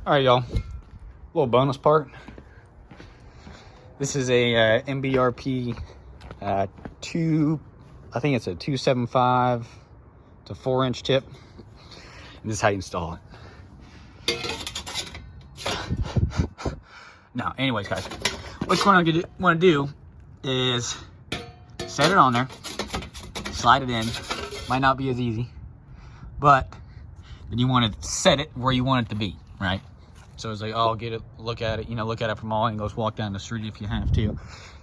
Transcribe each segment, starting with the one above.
All right, y'all. Little bonus part. This is a Mbrp I think it's a 275 to 4-inch tip. And this is how you install it. Now, anyways, guys, what you want to do is set it on there, slide it in. Might not be as easy, but then you want to set it where you want it to be, right? So it's like, oh, I'll get it, look at it, look at it from all angles, walk down the street if you have to,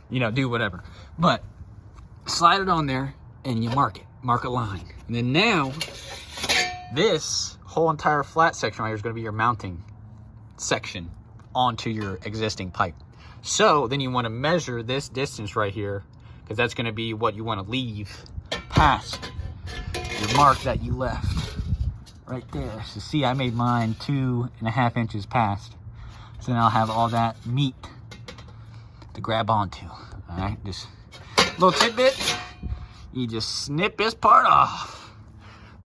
do whatever. But slide it on there and you mark a line. And then now, this whole entire flat section right here is going to be your mounting section onto your existing pipe. So then you want to measure this distance right here, because that's going to be what you want to leave past your mark that you left. Right there. So see, I made mine 2.5 inches past. So then I'll have all that meat to grab onto. All right, just a little tidbit. You just snip this part off.